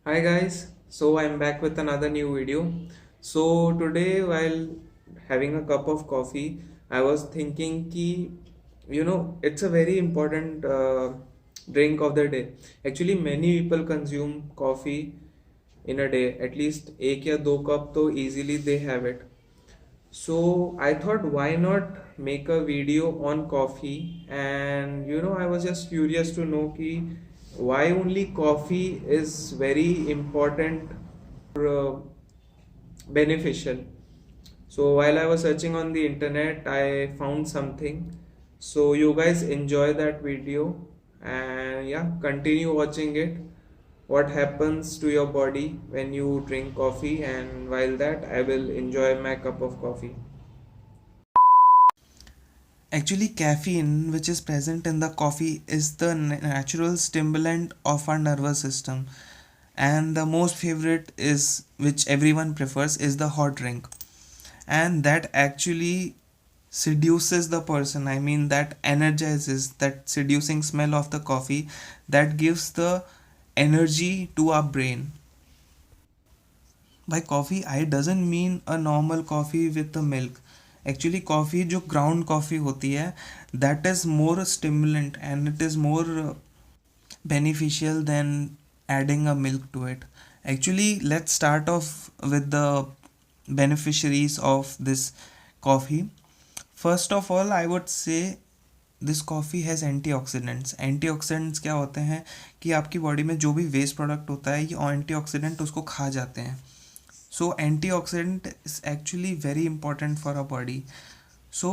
Hi guys, so I'm back with another new video. So today while having a cup of coffee, I was thinking ki it's a very important drink of the day. Actually many people consume coffee in a day, at least एक या दो cup तो easily they have it. So I thought why not make a video on coffee, and I was just curious to know ki why only coffee is very important or beneficial. So while I was searching on the internet I found something. So you guys enjoy that video and yeah, continue watching it. What happens to your body when you drink coffee, and while that I will enjoy my cup of coffee. Actually, caffeine, which is present in the coffee, is the natural stimulant of our nervous system. And the most favorite is, which everyone prefers, is the hot drink. And that actually seduces the person. I mean, that energizes, that seducing smell of the coffee that gives the energy to our brain. By coffee, I doesn't mean a normal coffee with the milk. Actually, coffee जो ground coffee होती है, that is more stimulant and it is more beneficial than adding a milk to it. Actually, let's start off with the beneficiaries of this coffee. First of all, I would say this coffee has antioxidants. Antioxidants क्या होते हैं कि आपकी body में जो भी waste product होता है ये एंटीऑक्सीडेंट उसको खा जाते हैं. So antioxidant is actually very important for our body. So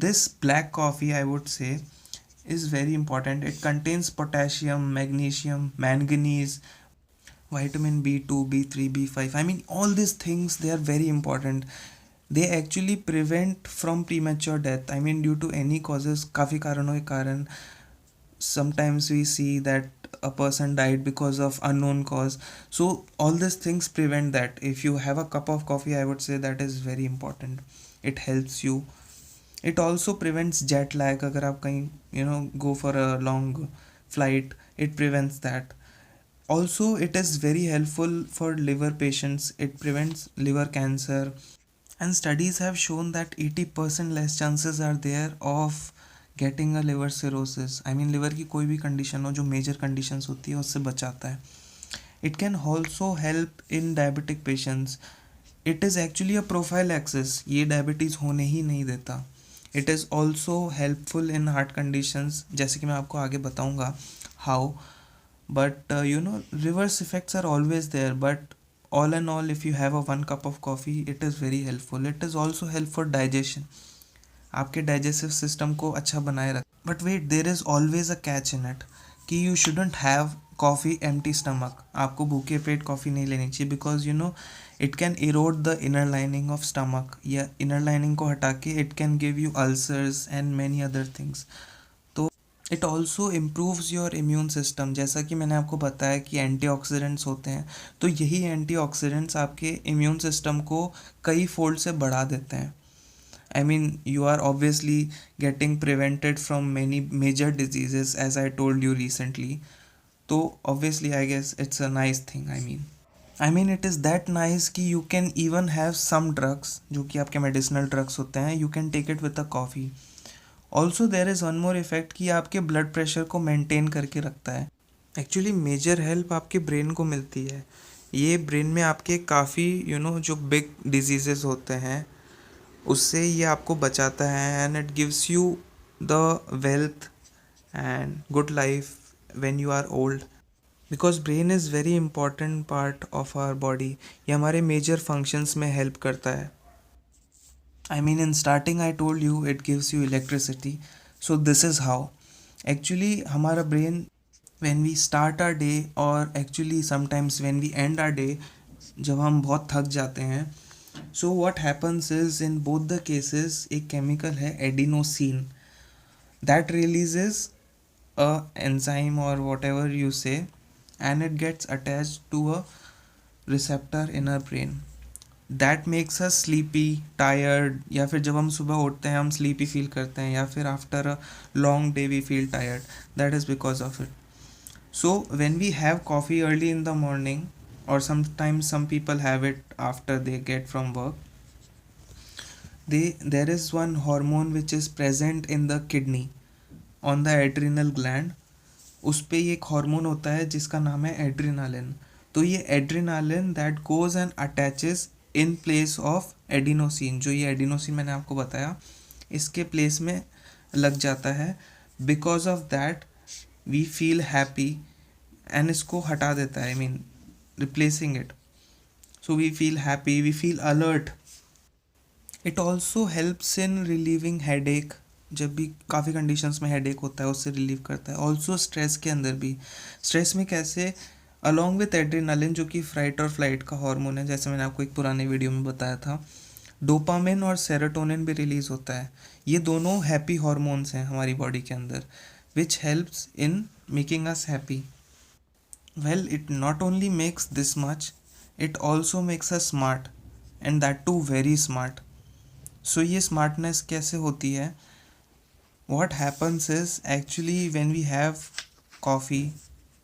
this black coffee, I would say, is very important. It contains potassium, magnesium, manganese, vitamin B2, B3, B5. I mean, all these things, they are very important. They actually prevent from premature death. I mean, due to any causes, काफ़ी कारणों के कारण sometimes we see that a person died because of unknown cause. So all these things prevent that. If you have a cup of coffee, I would say that is very important. It helps you. It also prevents jet lag. अगर आप कहीं go for a long flight, it prevents that. Also, it is very helpful for liver patients. It prevents liver cancer. And studies have shown that 80% less chances are there of getting a liver cirrhosis. I mean, liver की कोई भी condition हो जो major conditions होती है उससे बचाता है. It can also help in diabetic patients. It is actually a prophylaxis. ये diabetes होने ही नहीं देता. It is also helpful in heart conditions, जैसे कि मैं आपको आगे बताऊंगा how. But reverse effects are always there. But all in all, if you have a 1 cup of coffee, it is very helpful. It is also help for digestion. आपके digestive system को अच्छा बनाए रख. But wait, there is always a catch in it कि you shouldn't have coffee empty stomach. आपको भूखे पेट coffee नहीं लेनी चाहिए because it can erode the inner lining of stomach. या इनर लाइनिंग को हटा के it can give you ulcers and many other things. तो it also improves your immune system. जैसा कि मैंने आपको बताया कि एंटीऑक्सीडेंट्स होते हैं, तो यही एंटीऑक्सीडेंट्स आपके इम्यून सिस्टम को कई फोल्ड से बढ़ा देते हैं. I mean, you are obviously getting prevented from many major diseases, as I told you recently. So obviously, I guess it's a nice thing. I mean, it is that nice कि you can even have some drugs जो कि आपके medicinal drugs होते हैं. You can take it with a coffee. Also, there is one more effect कि आपके blood pressure को maintain करके रखता है. Actually, major help आपके brain को मिलती है. ये ब्रेन में आपके काफ़ी जो बिग डिजीजेस होते हैं उससे ये आपको बचाता है. And it gives you the wealth and good life when you are old. Because brain is very important part of our body. ये हमारे मेजर फंक्शंस में हेल्प करता है. I mean, in starting I told you it gives you electricity. So this is how actually हमारा brain, when we start our day और actually sometimes when we end our day, जब हम बहुत थक जाते हैं, so what happens is in both the cases एक chemical है adenosine that releases a enzyme और whatever you say, and it gets attached to a receptor in our brain. That makes us sleepy, tired, या फिर जब हम सुबह उठते हैं हम स्लीपी फील करते हैं, या फिर after a long day we feel tired. That is because of it. So when we have coffee early in the morning, or sometimes some people have it after they get from work. There is one hormone which is present in the kidney on the adrenal gland. उस पे ये एक hormone होता है जिसका नाम है adrenaline. तो ये adrenaline that goes and attaches in place of adenosine. जो ये एडिनोसिन मैंने आपको बताया इसके प्लेस में लग जाता है. Because of that we feel happy and इसको हटा देता है, I mean replacing it. So we feel happy, we feel alert. It also helps in relieving headache. जब भी काफ़ी कंडीशंस में हेडेक होता है उससे रिलीव करता है. ऑल्सो स्ट्रेस के अंदर भी. स्ट्रेस में कैसे? अलॉन्ग विथ एड्रेनालिन जो कि फ्राइट और फ्लाइट का हार्मोन है, जैसे मैंने आपको एक पुराने वीडियो में बताया था, डोपामिन और सेरोटोनिन भी रिलीज होता है. ये दोनों हैप्पी हार्मोन्स हैं हमारी बॉडी के अंदर which helps in making us happy. Well, it not only makes this much, it also makes us smart and that too very smart. So ये स्मार्टनेस कैसे होती है? What happens is actually when we have coffee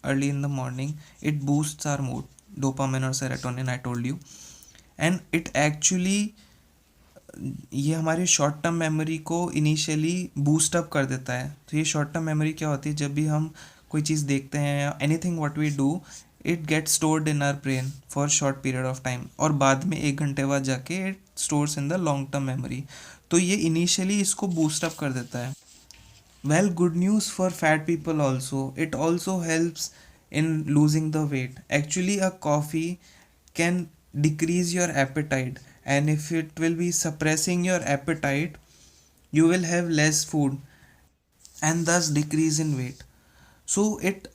early in the morning, it boosts our mood. Dopamine or serotonin, I told you. And it actually ये हमारे short term memory को initially boost up कर देता है. तो ये short term memory क्या होती है? जब भी हम कोई चीज़ देखते हैं या anything what we do, it get stored in our brain for short period of time, और बाद में 1 घंटे बाद जाके it stores in the long term memory. तो ये इनिशियली इसको बूस्ट अप कर देता है. Well, good news for fat people also. It also helps in losing the weight. Actually, a coffee can decrease your appetite, and if it will be suppressing your appetite, you will have less food and thus decrease in weight. So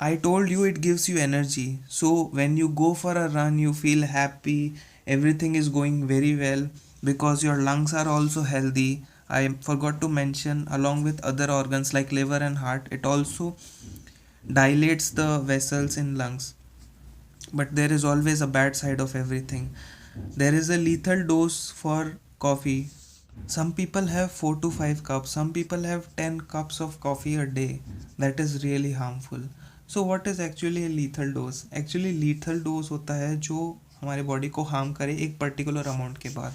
I told you it gives you energy. So when you go for a run, you feel happy, everything is going very well because your lungs are also healthy. I forgot to mention, along with other organs like liver and heart, it also dilates the vessels in lungs. But there is always a bad side of everything. There is a lethal dose for coffee. Some people have 4 to 5 cups, some people have 10 cups of coffee a day. That is really harmful. So what is actually a lethal dose? Actually lethal dose होता है जो हमारे body को harm करे एक particular amount के बाद.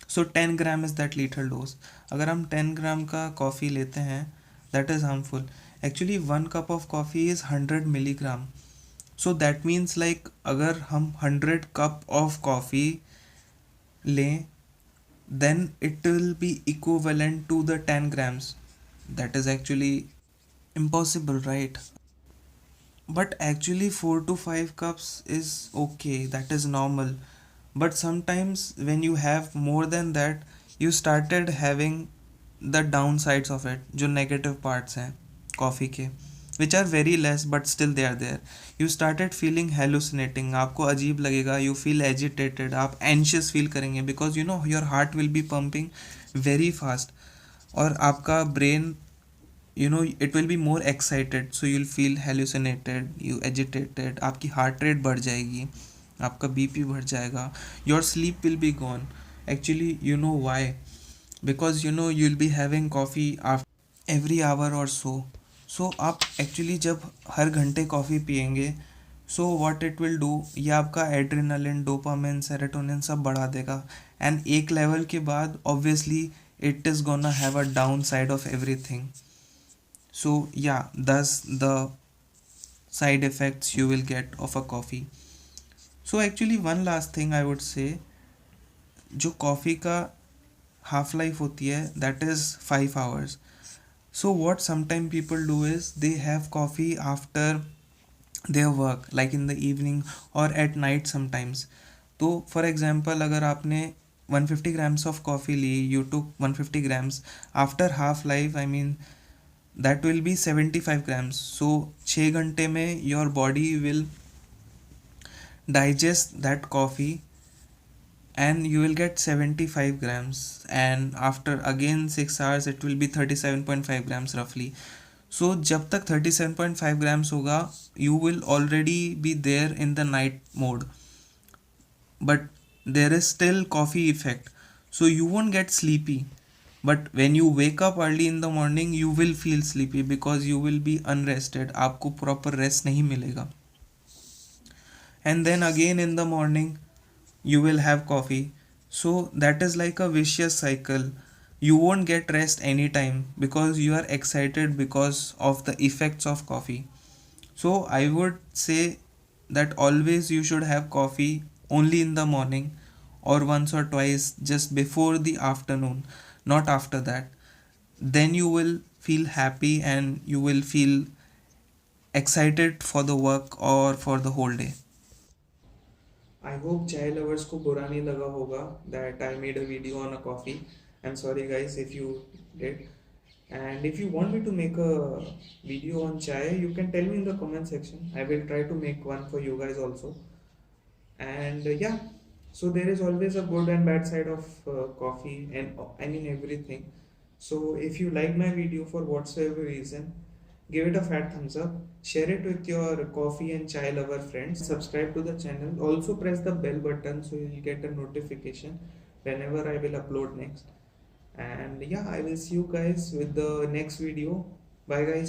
सो 10 gram is that lethal dose. अगर हम 10 ग्राम का कॉफ़ी लेते हैं that is harmful. Actually 1 cup of coffee is 100 milligram. So that means like अगर हम 100 कप ऑफ कॉफ़ी लें then it will be equivalent to the 10 grams. That is actually impossible, right? But actually 4 to 5 cups is okay, that is normal. But sometimes when you have more than that, you started having the downsides of it, जो negative parts हैं coffee के, which are very less but still they are there. You started feeling hallucinating, आपको अजीब लगेगा, you feel agitated, आप anxious feel करेंगे because you know your heart will be pumping very fast, और आपका brain, you know, it will be more excited, so you'll feel hallucinated, you agitated, आपकी heart rate बढ़ जाएगी, आपका BP बढ़ जाएगा, your sleep will be gone. Actually you know why? Because you know you'll be having coffee after every hour or so. सो आप actually जब हर घंटे coffee पियेंगे, so what it will do, ये आपका एड्रेनालिन, डोपामिन, सेरोटोनिन सब बढ़ा देगा. And एक लेवल के बाद obviously it is gonna have a downside of everything. So yeah thus the side effects you will get of a coffee. So actually one last thing I would say, जो coffee का half life होती है that is 5 hours. So what sometimes people do is they have coffee after their work, like in the evening or at night sometimes. तो for example अगर आपने 150 grams of coffee Lee, you took 150 grams, after half life I mean that will be 75 grams. So 6 घंटे में your body will digest that coffee and you will get 75 grams, and after again 6 hours it will be 37.5 grams roughly. So जब तक 37.5 grams होगा you will already be there in the night mode, but there is still coffee effect, so you won't get sleepy. But when you wake up early in the morning you will feel sleepy because you will be unrested, आपको proper rest नहीं मिलेगा. and then again in the morning you will have coffee. So that is like a vicious cycle. You won't get rest anytime because you are excited because of the effects of coffee. So I would say that always you should have coffee only in the morning or once or twice just before the afternoon, not after that. Then you will feel happy and you will feel excited for the work or for the whole day. I hope chai lovers को बुरा नहीं लगा होगा that I made a video on a coffee. I'm sorry guys if you did. And if you want me to make a video on chai, you can tell me in the comment section. I will try to make one for you guys also. And yeah, so there is always a good and bad side of coffee, and I mean everything. So if you like my video for whatsoever reason, give it a fat thumbs up, share it with your coffee and chai lover friends, subscribe to the channel, also press the bell button so you'll get a notification whenever I will upload next. And yeah, I will see you guys with the next video. Bye guys.